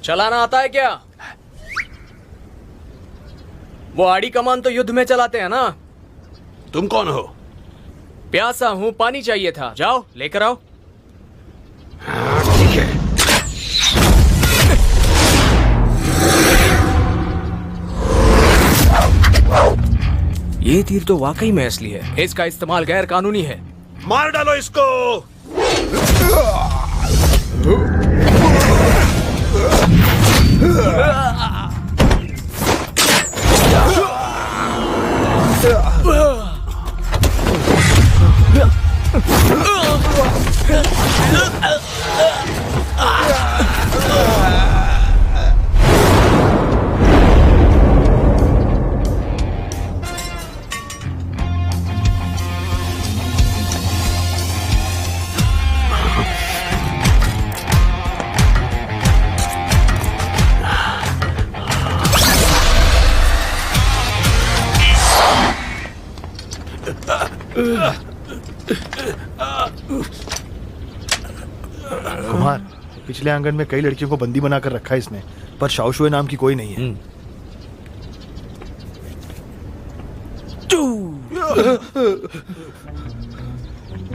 चलाना आता है क्या? वो आड़ी कमान तो युद्ध में चलाते हैं ना। तुम कौन हो? प्यासा हूँ, पानी चाहिए था, जाओ लेकर आओ। ठीक है। ये तीर तो वाकई में असली है, इसका इस्तेमाल गैर कानूनी है। मार डालो इसको। कुमार, पिछले आंगन में कई लड़कियों को बंदी बनाकर रखा है इसने, पर शाओशुए नाम की कोई नहीं है।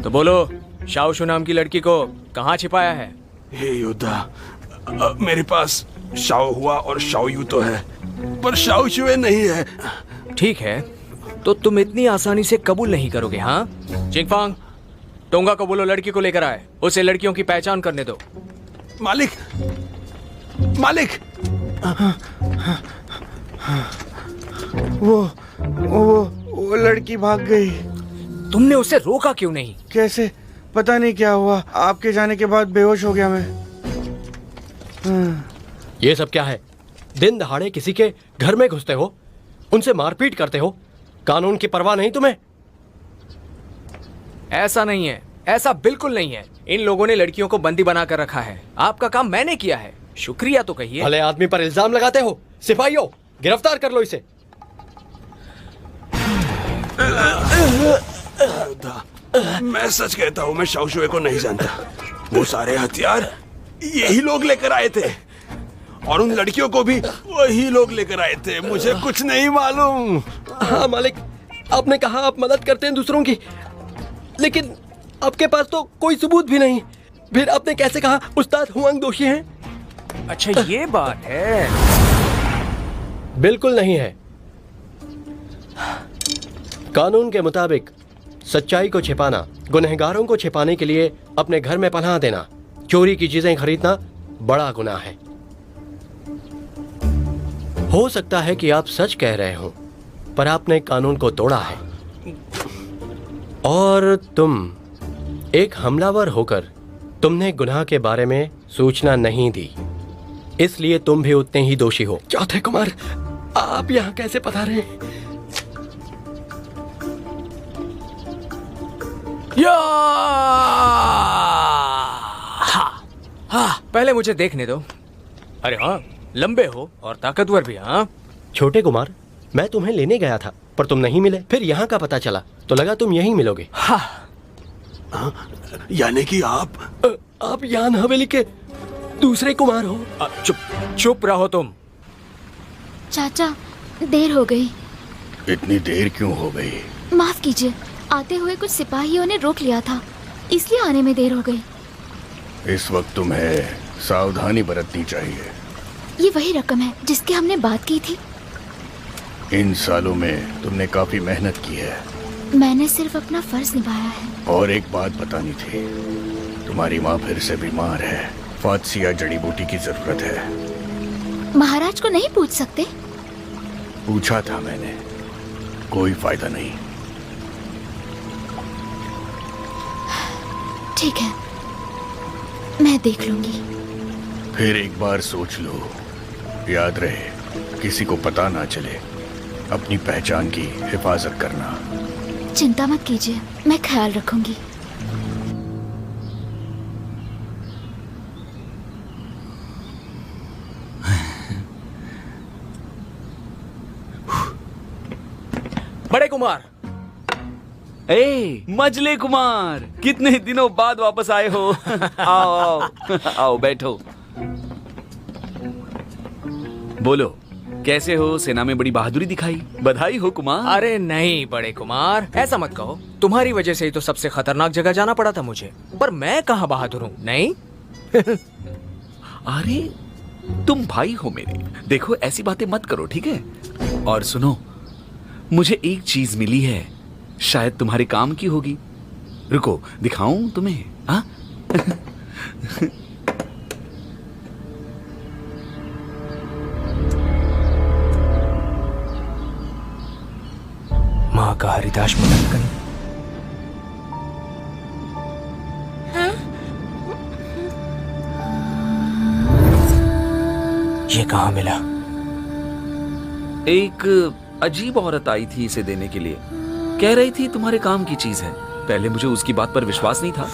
तो बोलो, शाओशु नाम की लड़की को कहाँ छिपाया है? हे योद्धा, मेरे पास शाओ हुआ और शाओ यू तो है, पर शाओ शुए नहीं है। ठीक है, तो तुम इतनी आसानी से कबूल नहीं करोगे, हाँ? चिंगफांग, टोंगा को बोलो लड़की को लेकर आए, उसे लड़कियों की पहचान करने दो। मालिक, मालिक। वो लड़की भाग गई। तुमने उसे रोका क्यों नहीं? कैसे? पता नहीं क्या हुआ, आपके जाने के बाद बेहोश हो गया मैं। ये सब क्या है? दिन दहाड़े किसी के घर में घुसते हो, उनसे मारपीट करते हो, कानून की परवाह नहीं तुम्हें? ऐसा नहीं है, ऐसा बिल्कुल नहीं है। इन लोगों ने लड़कियों को बंदी बनाकर रखा है, आपका काम मैंने किया है, शुक्रिया तो कहिए। भले आदमी पर इल्जाम लगाते हो। सिपाहियों, गिरफ्तार कर लो इसे। मैं सच कहता हूँ, मैं शाओ शुए को नहीं जानता। वो सारे हथियार यही लोग लेकर आए थे, और उन लड़कियों को भी वही लोग लेकर आए थे। मुझे कुछ नहीं मालूम। हाँ मालिक, आपने कहा आप मदद करते हैं दूसरों की, लेकिन आपके पास तो कोई सबूत भी नहीं। फिर आपने कैसे कहा उस्ताद हुआंग दोषी हैं? अच्छा, ये बात है। बिल्कुल नहीं है। कानून के मुताबिक सच्चाई को छिपाना, गुनहगारों को छिपाने के लिए अपने घर में पनाह देना, चोरी की चीजें खरीदना बड़ा गुनाह है। हो सकता है कि आप सच कह रहे हो, पर आपने कानून को तोड़ा है, और तुम एक हमलावर होकर तुमने गुनाह के बारे में सूचना नहीं दी, इसलिए तुम भी उतने ही दोषी हो। चौथे कुमार, आप यहाँ कैसे पधारे? पहले मुझे देखने दो। अरे हाँ, लंबे हो और ताकतवर भी। हाँ छोटे कुमार, मैं तुम्हें लेने गया था, पर तुम नहीं मिले। फिर यहाँ का पता चला तो लगा तुम यहीं मिलोगे। यानी कि आप यान हवेली के दूसरे कुमार हो। चुप रहो तुम। चाचा, देर हो गई। इतनी देर क्यों हो गई? माफ कीजिए, आते हुए कुछ सिपाहियों ने रोक लिया था, इसलिए आने में देर हो गई। इस वक्त तुम्हें सावधानी बरतनी चाहिए। ये वही रकम है जिसकी हमने बात की थी। इन सालों में तुमने काफी मेहनत की है। मैंने सिर्फ अपना फर्ज निभाया है। और एक बात बतानी थी, तुम्हारी माँ फिर से बीमार है, फात्सिया जड़ी बूटी की जरूरत है। महाराज को नहीं पूछ सकते? पूछा था मैंने, कोई फायदा नहीं। ठीक है, मैं देख लूंगी। फिर एक बार सोच लो, याद रहे किसी को पता ना चले। अपनी पहचान की हिफाजत करना। चिंता मत कीजिए, मैं ख्याल रखूंगी। बड़े कुमार। मजले कुमार, कितने दिनों बाद वापस आए हो। आओ आओ आओ, बैठो। बोलो, कैसे हो? सेना में बड़ी बहादुरी दिखाई, बधाई हो कुमार। अरे नहीं बड़े कुमार, ऐसा मत कहो। तुम्हारी वजह से ही तो सबसे खतरनाक जगह जाना पड़ा था मुझे, पर मैं कहाँ बहादुर हूँ? नहीं। अरे तुम भाई हो मेरे, देखो ऐसी बातें मत करो, ठीक है? और सुनो, मुझे एक चीज मिली है, शायद तुम्हारे काम की होगी। रुको दिखाऊं तुम्हें? हाँ? माँ का हरिदास मुलांकन। ये कहाँ मिला? एक अजीब औरत आई थी इसे देने के लिए, कह रही थी तुम्हारे काम की चीज है। पहले मुझे उसकी बात पर विश्वास नहीं था,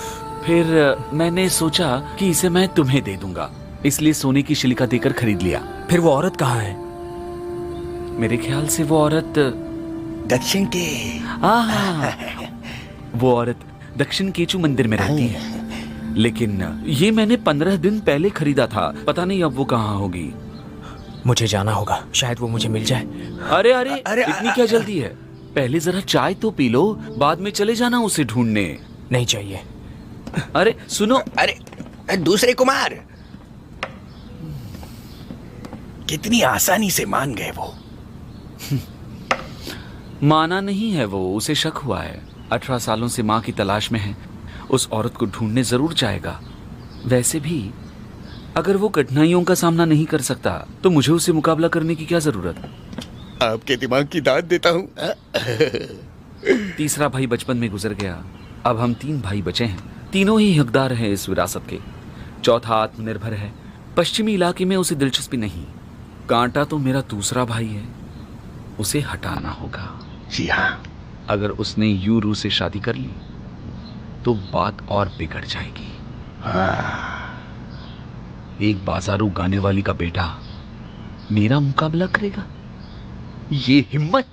फिर मैंने सोचा कि इसे मैं तुम्हें दे दूंगा, इसलिए सोने की शिलिका देकर खरीद लिया। फिर वो औरत कहाँ है? मेरे ख्याल से वो औरत दक्षिण के वो औरत दक्षिण केचू मंदिर में रहती है, लेकिन ये मैंने 15 दिन पहले खरीदा था, पता नहीं अब वो कहाँ होगी। मुझे जाना होगा, शायद वो मुझे मिल जाए। अरे अरे, इतनी क्या जल्दी है? पहले जरा चाय तो पी लो, बाद में चले जाना उसे ढूंढने। नहीं चाहिए। अरे सुनो, अरे दूसरे कुमार, कितनी आसानी से मान गए वो। माना नहीं है वो, उसे शक हुआ है। 18 सालों से माँ की तलाश में है, उस औरत को ढूंढने जरूर जाएगा। वैसे भी अगर वो कठिनाइयों का सामना नहीं कर सकता तो मुझे उसे मुकाबला करने की क्या जरूरत? आपके दिमाग की दाद देता हूँ। तीसरा भाई बचपन में गुजर गया, अब हम 3 भाई बचे हैं, तीनों ही हकदार हैं इस विरासत के। चौथा आत्मनिर्भर है, पश्चिमी इलाके में उसे दिलचस्पी नहीं। कांटा तो मेरा दूसरा भाई है, उसे हटाना होगा। जी हाँ, अगर उसने यूरू से शादी कर ली तो बात और बिगड़ जाएगी। एक बाजारू गाने वाली का बेटा मेरा मुकाबला करेगा, ये हिम्मत?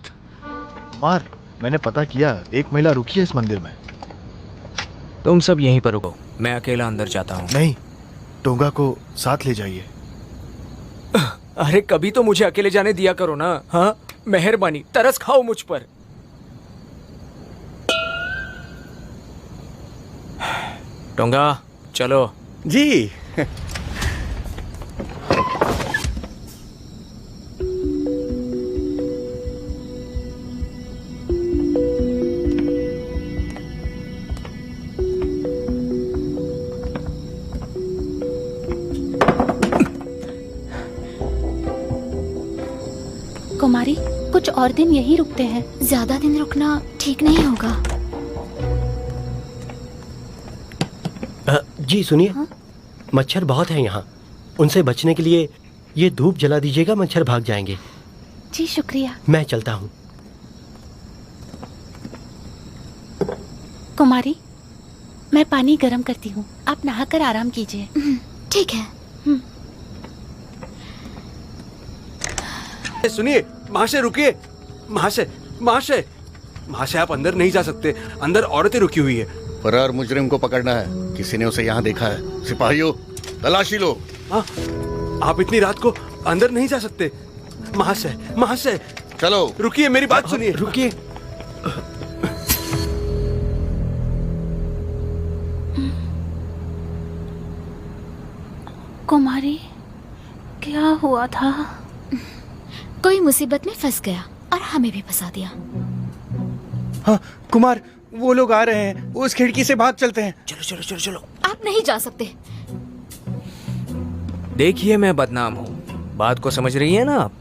कुमार, मैंने पता किया, एक महिला रुकी है इस मंदिर में। तुम सब यहीं पर रुको, मैं अकेला अंदर जाता हूँ। नहीं, टोंगा को साथ ले जाइए। अरे कभी तो मुझे अकेले जाने दिया करो ना। हाँ, मेहरबानी, तरस खाओ मुझ पर। टोंगा चलो। जी। कुमारी, कुछ और दिन यहीं रुकते हैं। ज्यादा दिन रुकना ठीक नहीं होगा। जी सुनिए, हाँ? मच्छर बहुत है यहाँ, उनसे बचने के लिए ये धूप जला दीजिएगा, मच्छर भाग जाएंगे। जी शुक्रिया। मैं चलता हूँ। कुमारी, मैं पानी गर्म करती हूँ, आप नहाकर आराम कीजिए। ठीक है। सुनिए महाशय, रुकिए। महाशय महाशय महाशय, आप अंदर नहीं जा सकते, अंदर औरतें रुकी हुई है। फरार मुजरिम को पकड़ना है, किसी ने उसे यहाँ देखा है। सिपाहियों, तलाशी लो। हाँ, आप इतनी रात को अंदर नहीं जा सकते। महाशय महाशय, चलो रुकिए, मेरी बात सुनिए। रुकिए। कुमारी, क्या हुआ था? कोई मुसीबत में फंस गया और हमें भी फंसा दिया। हाँ कुमार, वो लोग आ रहे हैं, उस खिड़की से भाग चलते हैं। चलो चलो चलो चलो। आप नहीं जा सकते। देखिए मैं बदनाम हूँ, बात को समझ रही है ना आप?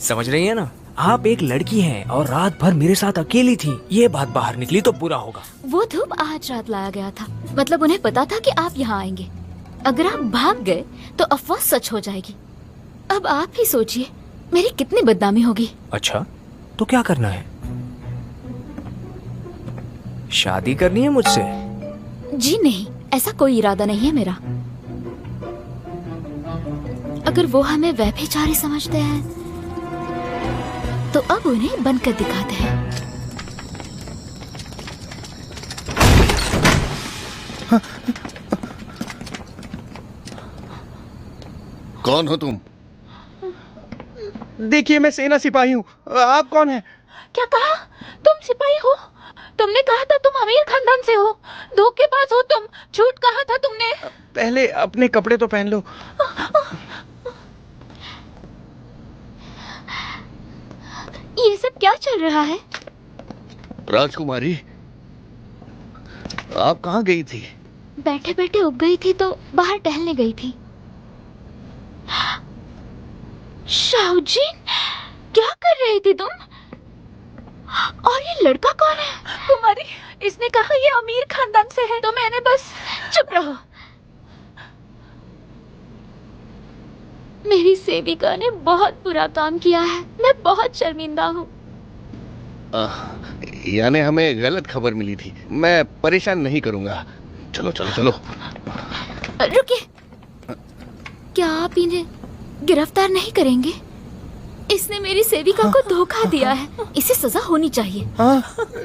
समझ रही है ना? आप एक लड़की हैं और रात भर मेरे साथ अकेली थी, ये बात बाहर निकली तो बुरा होगा। वो धूप आज रात लाया गया था, मतलब उन्हें पता था कि आप यहाँ आएंगे। अगर आप भाग गए तो अफवाह सच हो जाएगी। अब आप ही सोचिए मेरी कितनी बदनामी होगी। अच्छा, तो क्या करना है? शादी करनी है मुझसे? जी नहीं, ऐसा कोई इरादा नहीं है मेरा। अगर वो हमें व्यभिचारी समझते हैं तो अब उन्हें बनकर दिखाते हैं। कौन हो तुम? देखिए मैं सेना सिपाही हूँ। आप कौन हैं? क्या कहा? तुम सिपाही हो? तुमने कहा था तुम अमीर खानदान से हो, धोखेबाज हो तुम, झूठ कहा था तुमने। पहले अपने कपड़े तो पहन लो। ये सब क्या चल रहा है? राजकुमारी, आप कहाँ गई थी? बैठे बैठे उब गई थी तो बाहर टहलने गई थी। शाहउजीन, क्या कर रही थी तुम? और ये लड़का कौन है? कुमारी, इसने कहा ये अमीर खानदान से है, तो मैंने बस। चुप रहो। मेरी सेविका ने बहुत बुरा काम किया है, मैं बहुत शर्मिंदा हूँ। यानी हमें गलत खबर मिली थी। मैं परेशान नहीं करूंगा। चलो चलो चलो। रुकिए, क्या आप इन्हें गिरफ्तार नहीं करेंगे? इसने मेरी सेविका को धोखा दिया है, इसे सजा होनी चाहिए। हाँ,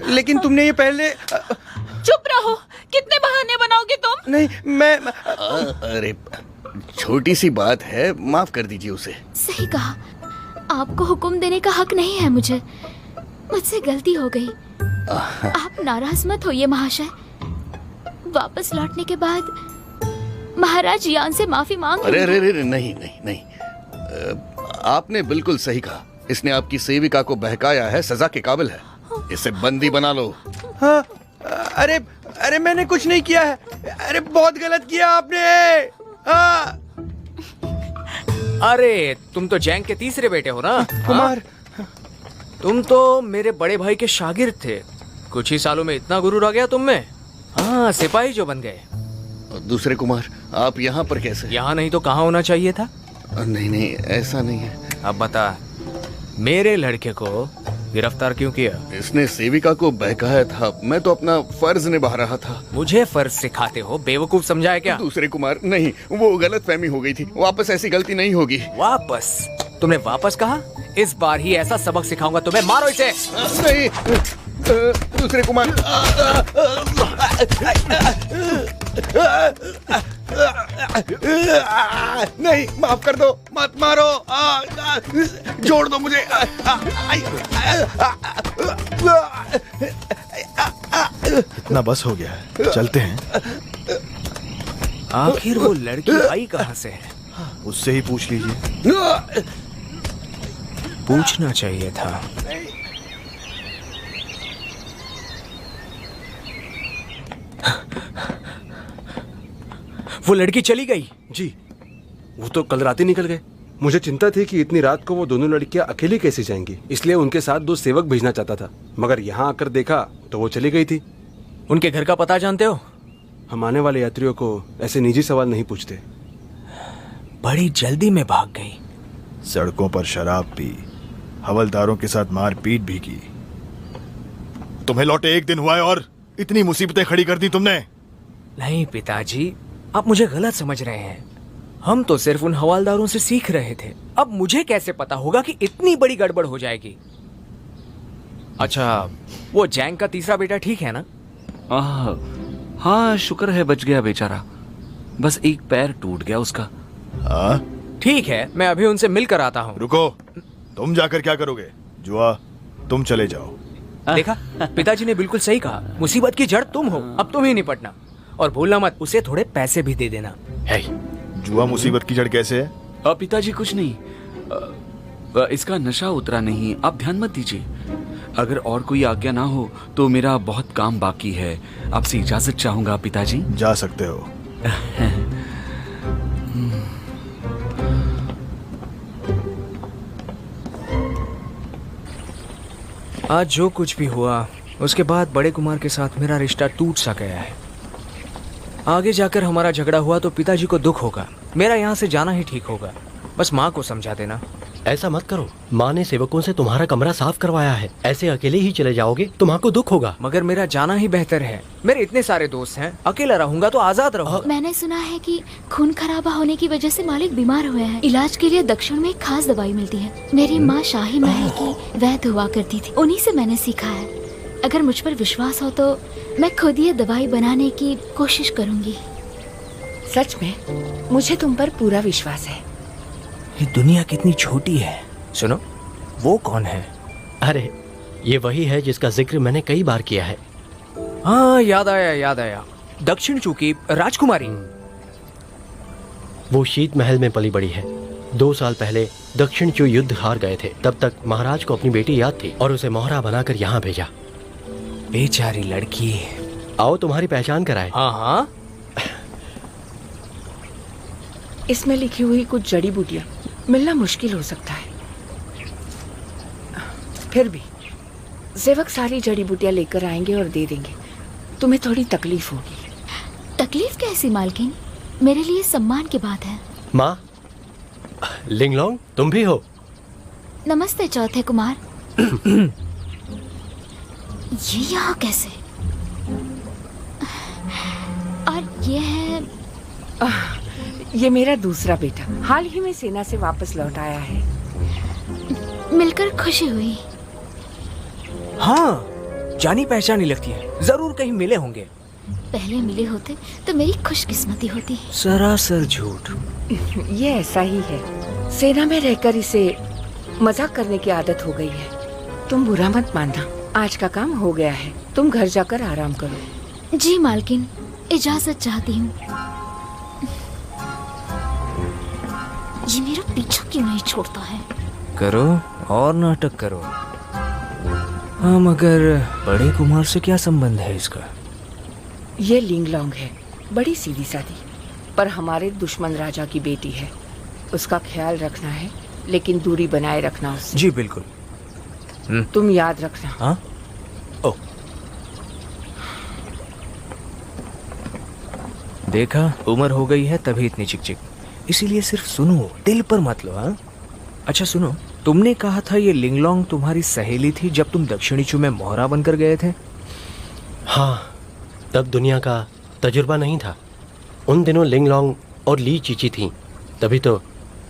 लेकिन तुमने ये पहले। चुप रहो, कितने बहाने बनाओगे तुम? नहीं, मैं अरे छोटी सी बात है, माफ कर दीजिए उसे। सही कहा, आपको हुक्म देने का हक नहीं है मुझे, मुझसे गलती हो गई। आप नाराज मत होइए महाशय। वापस लौटने के बाद महाराज यान से माफी मांग अरे अरे अरे नहीं नहीं नहीं, आपने बिल्कुल सही कहा। इसने आपकी सेविका को बहकाया है, सजा के काबिल है। इसे बंदी बना लो। हाँ, अरे अरे मैंने कुछ नहीं किया है। अरे बहुत गलत किया आपने। हाँ। अरे तुम तो जैंग के तीसरे बेटे हो ना कुमार। तुम तो मेरे बड़े भाई के शागिर्द थे। कुछ ही सालों में इतना गुरूर आ गया तुम में। हाँ, सिपाही जो बन गए। दूसरे कुमार, आप यहाँ पर कैसे? यहाँ नहीं तो कहाँ होना चाहिए था? नहीं नहीं, ऐसा नहीं है। अब बता, मेरे लड़के को गिरफ्तार क्यों किया? इसने सेविका को बहकाया था, मैं तो अपना फर्ज निभा रहा था। मुझे फर्ज सिखाते हो? बेवकूफ समझा है क्या? दूसरे कुमार, नहीं, वो गलत फहमी हो गई थी। वापस ऐसी गलती नहीं होगी। वापस? तुमने वापस कहा? इस बार ही ऐसा सबक सिखाऊंगा तुम्हें। मारो इसे। नहीं, दूसरे कुमार। नहीं, माफ कर दो, मत मारो। जोड़ दो मुझे। इतना बस हो गया है, चलते हैं। आखिर वो लड़की आई कहाँ से है? उससे ही पूछ लीजिए। पूछना चाहिए था। वो लड़की चली गई। जी, वो तो कल रात ही निकल गए। मुझे चिंता थी कि इतनी रात को वो दोनों लड़कियां अकेली कैसे जाएंगी, इसलिए उनके साथ 2 सेवक भेजना चाहता था, मगर यहाँ आकर देखा तो वो चली गई थी। उनके घर का पता जानते हो? हम आने वाले यात्रियों को ऐसे निजी सवाल नहीं पूछते। बड़ी जल्दी में भाग गई। सड़कों पर शराब पी, हवलदारों के साथ मारपीट भी की। तुम्हें लौटे 1 दिन हुआ है और इतनी मुसीबतें खड़ी कर दी तुमने। नहीं पिताजी, आप मुझे गलत समझ रहे हैं। हम तो सिर्फ उन हवलदारों से सीख रहे थे। अब मुझे कैसे पता होगा कि इतनी बड़ी गड़बड़ हो जाएगी? अच्छा, वो जैंग का तीसरा बेटा ठीक है ना? हाँ, शुक्र है बच गया बेचारा। बस एक पैर टूट गया उसका। हाँ, ठीक है, मैं अभी उनसे मिलकर आता हूँ। रुको, तुम जाकर क्या करोगे? जुआ, तुम चले जाओ। देखा, पिताजी ने बिल्कुल सही कहा। मुसीबत की जड़ तुम हो, अब तुम ही निपटना। और भूलना मत, उसे थोड़े पैसे भी दे देना। जुआ मुसीबत की जड़ कैसे है? पिताजी कुछ नहीं, इसका नशा उतरा नहीं, आप ध्यान मत दीजिए। अगर और कोई आज्ञा ना हो तो मेरा बहुत काम बाकी है। आपसे इजाजत चाहूंगा पिताजी। जा सकते हो। आज जो कुछ भी हुआ, उसके बाद बड़े कुमार के साथ मेरा रिश्ता टूट सा गया है। आगे जाकर हमारा झगड़ा हुआ तो पिताजी को दुख होगा। मेरा यहाँ से जाना ही ठीक होगा। बस माँ को समझा देना। ऐसा मत करो, माँ ने सेवकों से तुम्हारा कमरा साफ करवाया है। ऐसे अकेले ही चले जाओगे तो माँ को दुख होगा। मगर मेरा जाना ही बेहतर है। मेरे इतने सारे दोस्त हैं, अकेला रहूंगा तो आजाद रहूंगा। मैंने सुना है कि खून खराबा होने की वजह से मालिक बीमार हुए हैं। इलाज के लिए दक्षिण में एक खास दवाई मिलती है। मेरी माँ शाही महल की वैद्य हुआ करती थी, उन्हीं से मैंने सीखा है। अगर मुझ पर विश्वास हो तो मैं खुद ये दवाई बनाने की कोशिश करूंगी। सच में मुझे तुम पर पूरा विश्वास है। ये दुनिया कितनी छोटी है, सुनो, वो कौन है? अरे ये वही है जिसका जिक्र मैंने कई बार किया है। हाँ, याद आया। दक्षिण चू की राजकुमारी। वो शीत महल में पली बड़ी है। 2 साल पहले दक्षिण चू युद्ध हार गए थे। तब तक महाराज को अपनी बेटी याद थी और उसे मोहरा बनाकर यहाँ भेजा। बेचारी लड़की। आओ तुम्हारी पहचान कराए। हाँ। इसमें लिखी हुई कुछ जड़ी बूटियां मिलना मुश्किल हो सकता है, फिर भी सेवक सारी जड़ी बूटियां लेकर आएंगे और दे देंगे। तुम्हें थोड़ी तकलीफ होगी। तकलीफ कैसी मालकिन? मेरे लिए सम्मान की बात है। माँ, लिंगलोंग तुम भी हो? नमस्ते चौथे कुमार। ये यहाँ कैसे? और ये है? ये मेरा दूसरा बेटा हाल ही में सेना से वापस लौट आया है। मिलकर खुशी हुई। हाँ, जानी पहचानी लगती है। जरूर कहीं मिले होंगे। पहले मिले होते तो मेरी खुशकिस्मती होती। सरासर झूठ। ये ऐसा ही है। सेना में रहकर इसे मजाक करने की आदत हो गई है। तुम बुरा मत मानना, आज का काम हो गया है। तुम घर जाकर आराम करो। जी मालकिन, इजाजत चाहती हूँ। ये मेरा पीछा क्यों नहीं छोड़ता है? करो और नाटक करो। हाँ, मगर बड़े कुमार से क्या संबंध है इसका? ये लिंगलोंग है, बड़ी सीधी सादी, पर हमारे दुश्मन राजा की बेटी है। उसका ख्याल रखना है, लेकिन दूरी बनाए रखना उससे। जी बिल्कुल। तुम याद रखना। हाँ? ओ, देखा, उम्र हो गई है तभी इतनी चिकचिक। इसीलिए सिर्फ सुनो, दिल पर मत लो। हाँ, अच्छा सुनो, तुमने कहा था ये लिंगलोंग तुम्हारी सहेली थी जब तुम दक्षिणी चू में मोहरा बनकर गए थे? हाँ, तब दुनिया का तजुर्बा नहीं था। उन दिनों लिंगलोंग और ली चीची थी, तभी तो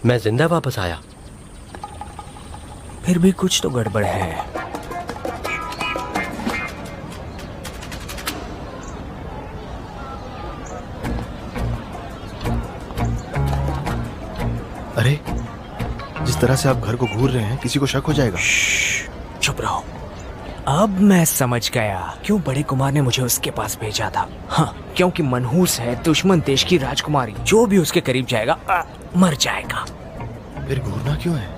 मैं जिंदा वापस आया। फिर भी कुछ तो गड़बड़ है। अरे, जिस तरह से आप घर को घूर रहे हैं, किसी को शक हो जाएगा। चुप रहो। अब मैं समझ गया क्यों बड़े कुमार ने मुझे उसके पास भेजा था। हाँ, क्योंकि मनहूस है दुश्मन देश की राजकुमारी। जो भी उसके करीब जाएगा मर जाएगा। फिर घूरना क्यों है?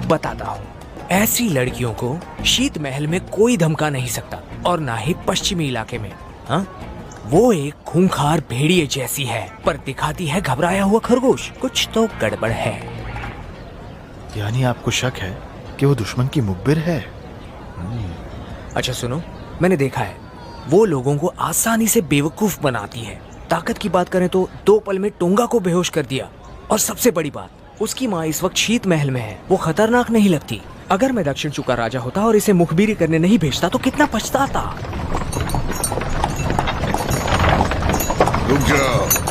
बताता हूँ। ऐसी लड़कियों को शीत महल में कोई धमका नहीं सकता, और ना ही पश्चिमी इलाके में। हाँ, वो एक खूंखार भेड़िए जैसी है, पर दिखाती है घबराया हुआ खरगोश। कुछ तो गड़बड़ है। यानी आपको शक है कि वो दुश्मन की मुखबिर है? अच्छा सुनो, मैंने देखा है वो लोगों को आसानी से बेवकूफ बनाती है। ताकत की बात करें तो 2 पल में टोंगा को बेहोश कर दिया। और सबसे बड़ी बात, उसकी माँ इस वक्त शीत महल में है। वो खतरनाक नहीं लगती। अगर मैं दक्षिण चू का राजा होता और इसे मुखबिरी करने नहीं भेजता तो कितना पछताता। रुक जाओ।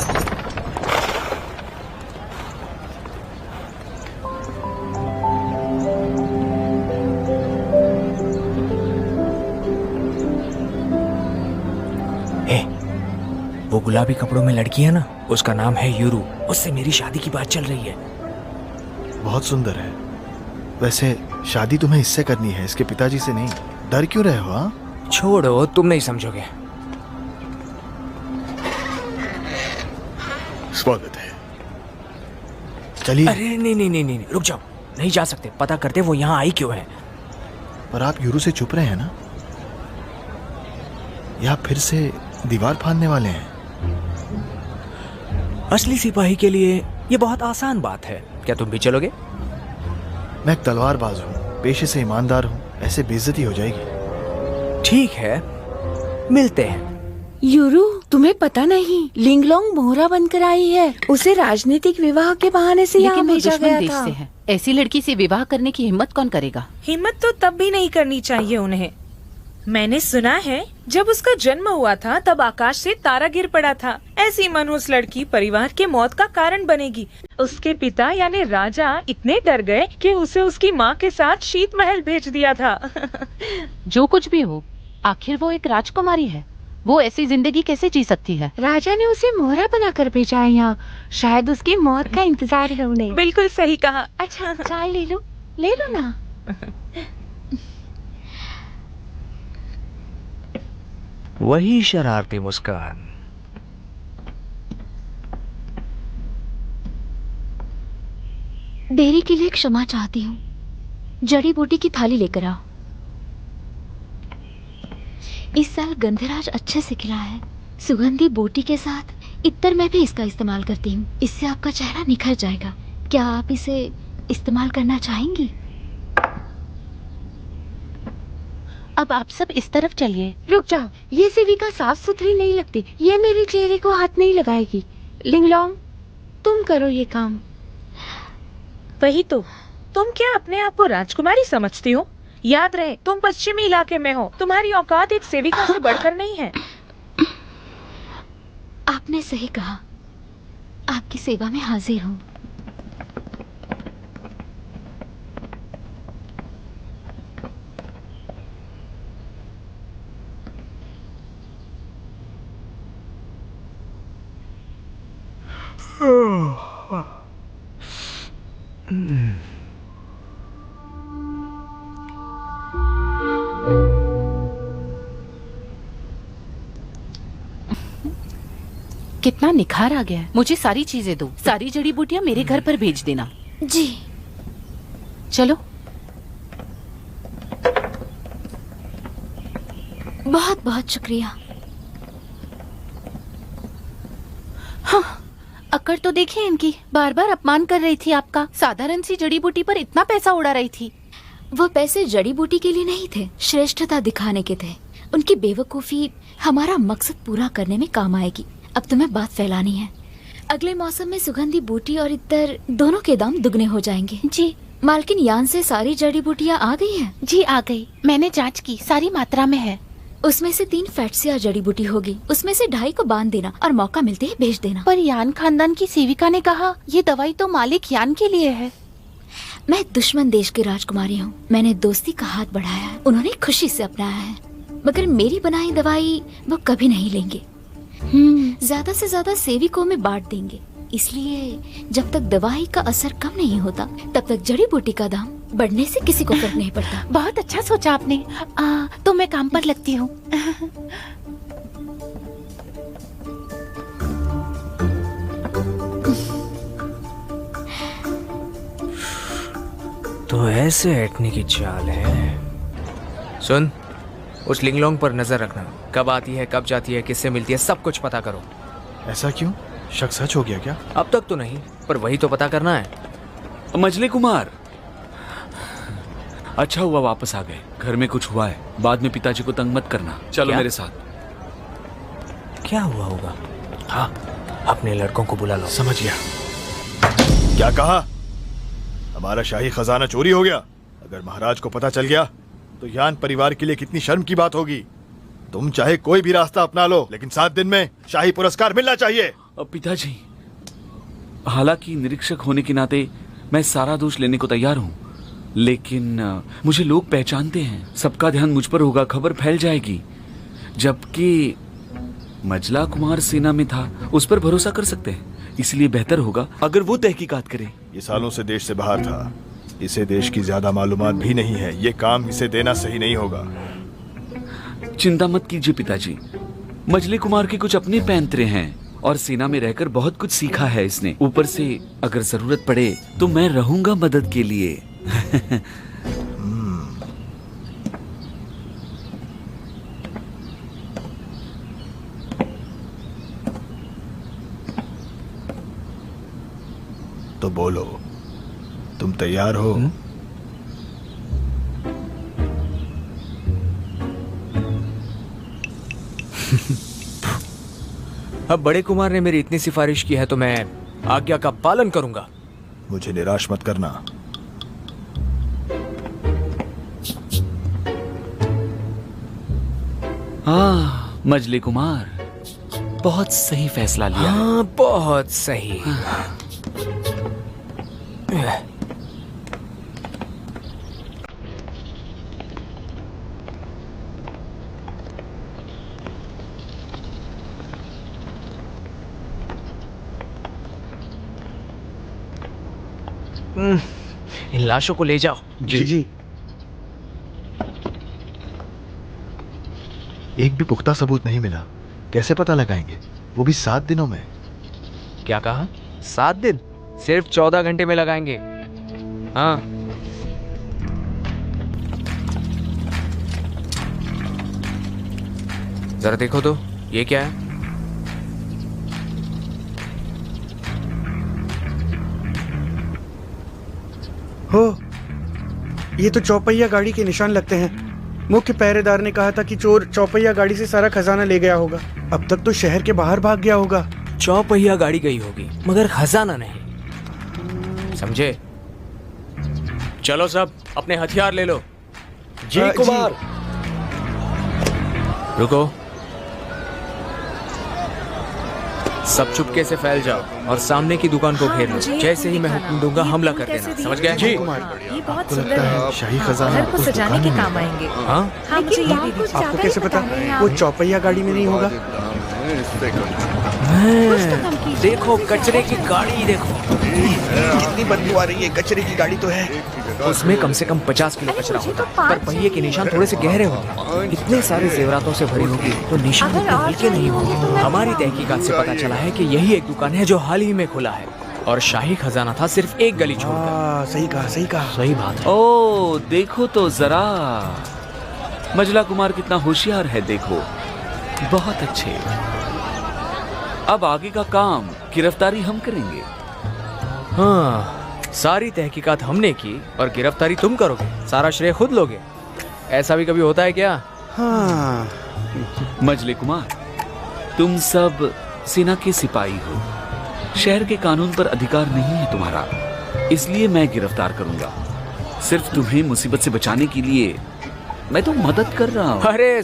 वो गुलाबी कपड़ों में लड़की है ना, उसका नाम है यूरू। उससे मेरी शादी की बात चल रही है। बहुत सुंदर है। वैसे शादी तुम्हें इससे करनी है, इसके पिताजी से नहीं। डर क्यों रहे हो? हाँ, छोड़ो, तुम नहीं समझोगे। स्वागत है। चलिए। अरे नहीं, रुक जाओ। नहीं जा सकते। पता करते वो यहाँ आई क्यों है। पर आप यूरू से छुप रहे हैं ना, या फिर से दीवार फाड़ने वाले हैं? असली सिपाही के लिए ये बहुत आसान बात है। क्या तुम भी चलोगे? मैं एक तलवारबाज हूँ, पेशे से ईमानदार हूँ। ऐसे बेइज्जती हो जाएगी। ठीक है, मिलते हैं। यूरू, तुम्हें पता नहीं, लिंगलोंग मोहरा बनकर आई है। उसे राजनीतिक विवाह के बहाने से यहाँ भेजा गया था। से है। ऐसी लड़की से विवाह करने की हिम्मत कौन करेगा? हिम्मत तो तब भी नहीं करनी चाहिए उन्हें। मैंने सुना है जब उसका जन्म हुआ था तब आकाश से तारा गिर पड़ा था। ऐसी मनहूस लड़की परिवार के मौत का कारण बनेगी। उसके पिता यानी राजा इतने डर गए कि उसे उसकी माँ के साथ शीत महल भेज दिया था। जो कुछ भी हो, आखिर वो एक राजकुमारी है। वो ऐसी जिंदगी कैसे जी सकती है? राजा ने उसे मोहरा बनाकर भेजा है यहाँ। शायद उसकी मौत का इंतजार है उन्हें। बिल्कुल सही कहा। अच्छा, चाय ले लो। ले लो ना। वही शरारती मुस्कान। देरी के लिए क्षमा चाहती हूँ। जड़ी बूटी की थाली लेकर आओ। इस साल गंधराज अच्छे से खिला है। सुगंधी बूटी के साथ इत्तर में भी इसका इस्तेमाल करती हूँ। इससे आपका चेहरा निखर जाएगा। क्या आप इसे इस्तेमाल करना चाहेंगी? अब आप सब इस तरफ चलिए। रुक जाओ, ये सेविका साफ सुथरी नहीं लगती। ये मेरे चेहरे को हाथ नहीं लगाएगी। लिंगलोंग, तुम करो ये काम। वही तो, तुम क्या अपने आप को राजकुमारी समझती हो? याद रहे, तुम पश्चिमी इलाके में हो। तुम्हारी औकात एक सेविका से बढ़कर नहीं है। आपने सही कहा। आपकी सेवा में हाजिर हूँ। कितना निखार आ गया है। मुझे सारी चीजें दो। सारी जड़ी बूटियां मेरे घर पर भेज देना। जी। चलो। बहुत बहुत शुक्रिया। हाँ, अक्कड़ तो देखिए इनकी। बार बार अपमान कर रही थी आपका। साधारण सी जड़ी बूटी पर इतना पैसा उड़ा रही थी। वो पैसे जड़ी बूटी के लिए नहीं थे, श्रेष्ठता दिखाने के थे। उनकी बेवकूफी हमारा मकसद पूरा करने में काम आएगी। अब तुम्हें बात फैलानी है। अगले मौसम में सुगंधी बूटी और इत्तर दोनों के दाम दुगने हो जाएंगे। जी। मालकिन यान से सारी जड़ी बूटियाँ आ गई हैं? जी आ गई। मैंने जांच की, सारी मात्रा में है। उसमें से 3 फैटसिया जड़ी बूटी होगी। उसमें से 2.5 को बांध देना और मौका मिलते ही भेज देना। पर यान खानदान की सेविका ने कहा ये दवाई तो मालिक यान के लिए है। मैं दुश्मन देश की राजकुमारी हूँ। मैंने दोस्ती का हाथ बढ़ाया है। उन्होंने खुशी से अपनाया है। मगर मेरी बनाई दवाई वो कभी नहीं लेंगे। ज्यादा से ज्यादा सेविकों में बांट देंगे। इसलिए जब तक दवाई का असर कम नहीं होता तब तक जड़ी बूटी का दाम बढ़ने से किसी को फर्क नहीं पड़ता। बहुत अच्छा सोचा आपने। तो मैं काम पर लगती हूँ। तो ऐसे ऐटने की चाल है। सुन, उस लिंगलोंग पर नजर रखना। कब आती है, कब जाती है, किससे मिलती है, सब कुछ पता करो। ऐसा क्यों? शक सच हो गया क्या? अब तक तो नहीं, पर वही तो पता करना है। मजले कुमार, अच्छा हुआ वापस आ गए। घर में कुछ हुआ है, बाद में पिताजी को तंग मत करना। चलो क्या? मेरे साथ। क्या हुआ होगा? हाँ, अपने लड़कों को बुला लो। समझ गया। क्या कहा? हमारा शाही खजाना चोरी हो गया। अगर महाराज को पता चल गया तो यान परिवार के लिए कितनी शर्म की बात होगी। तुम चाहे कोई भी रास्ता अपना लो, लेकिन 7 दिन में शाही पुरस्कार मिलना चाहिए। पिताजी, हालांकि निरीक्षक होने के नाते मैं सारा दोष लेने को तैयार हूँ, लेकिन मुझे लोग पहचानते हैं। सबका ध्यान मुझ पर होगा, खबर फैल जाएगी। जबकि मजला कुमार सेना में था, उस पर भरोसा कर सकते हैं। इसलिए बेहतर होगा अगर वो तहकीकात करे। ये सालों से देश से बाहर था। इसे देश की ज्यादा मालूमात भी नहीं है। ये काम इसे देना सही नहीं होगा। चिंता मत कीजिए पिताजी। मजले कुमार के कुछ अपने पैंतरे हैं और सेना में रहकर बहुत कुछ सीखा है इसने। ऊपर से अगर जरूरत पड़े तो मैं रहूंगा मदद के लिए। तो बोलो, तुम तैयार हो? अब बड़े कुमार ने मेरी इतनी सिफारिश की है तो मैं आज्ञा का पालन करूंगा। मुझे निराश मत करना। हाँ मजले कुमार, बहुत सही फैसला लिया। हाँ, बहुत सही। इन लाशों को ले जाओ। जी। एक भी पुख्ता सबूत नहीं मिला, कैसे पता लगाएंगे, वो भी 7 दिनों में? क्या कहा? 7 दिन? सिर्फ 14 घंटे में लगाएंगे। हाँ। जरा देखो तो, ये क्या है? हो, ये तो चौपहिया गाड़ी के निशान लगते हैं। मुख्य पहरेदार ने कहा था कि चोर चौपहिया गाड़ी से सारा खजाना ले गया होगा। अब तक तो शहर के बाहर भाग गया होगा। चौपहिया गाड़ी गई होगी, मगर खजाना नहीं। समझे? चलो सब अपने हथियार ले लो। जी कुमार। रुको, सब चुपके से फैल जाओ और सामने की दुकान को घेर लो। जैसे ही मैं हुक्म दूंगा हमला कर देना, समझ गए? जी। ये बहुत सुंदर है, शाही खजाना घर को उस सजाने दुकान के में काम आएंगे। हाँ? हाँ, मुझे ये भी दीजिए। आपको कैसे पता? वो चौपहिया गाड़ी में नहीं होगा। देखो कचरे की गाड़ी, देखो कितनी बदबू आ रही है। कचरे की गाड़ी तो है। उसमें कम से कम 50 किलो कचरा होता है, पर पहिए के निशान थोड़े से गहरे होते हैं। इतने सारे जेवरातों से भरी होगी तो निशान इतने हल्के नहीं होंगे। हमारी तहकीकात से पता चला है कि यही एक दुकान है जो हाल ही में खुला है, और शाही खजाना था सिर्फ एक गली छोड़कर। सही कहा, सही कहा। सही बात है। ओ देखो तो जरा, मजला कुमार कितना होशियार है, देखो। बहुत अच्छे। अब आगे का काम गिरफ्तारी हम करेंगे। हाँ, सारी तहकीकात हमने की और गिरफ्तारी तुम करोगे, सारा श्रेय खुद लोगे। ऐसा भी कभी होता है क्या? हाँ। मजले कुमार, तुम सब सेना के सिपाही हो, शहर के कानून पर अधिकार नहीं है तुम्हारा, इसलिए मैं गिरफ्तार करूंगा। सिर्फ तुम्हें मुसीबत से बचाने के लिए मैं तो मदद कर रहा हूँ। अरे